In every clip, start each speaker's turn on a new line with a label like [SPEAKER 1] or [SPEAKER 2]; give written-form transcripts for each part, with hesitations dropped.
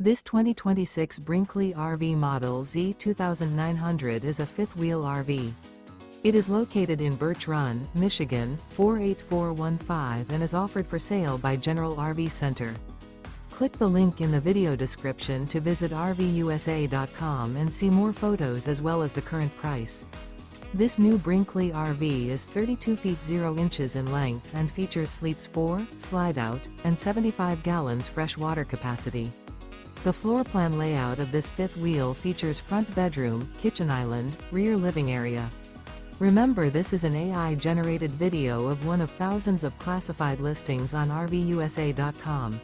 [SPEAKER 1] This 2026 Brinkley RV Model Z 2900 is a fifth-wheel RV. It is located in Birch Run, Michigan, 48415 and is offered for sale by General RV Center. Click the link in the video description to visit RVUSA.com and see more photos as well as the current price. This new Brinkley RV is 32 feet 0 inches in length and features sleeps 4, slide-out, and 75 gallons fresh water capacity. The floor plan layout of this fifth wheel features front bedroom, kitchen island, rear living area. Remember, this is an AI-generated video of one of thousands of classified listings on RVUSA.com.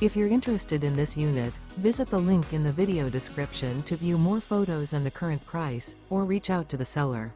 [SPEAKER 1] If you're interested in this unit, visit the link in the video description to view more photos and the current price, or reach out to the seller.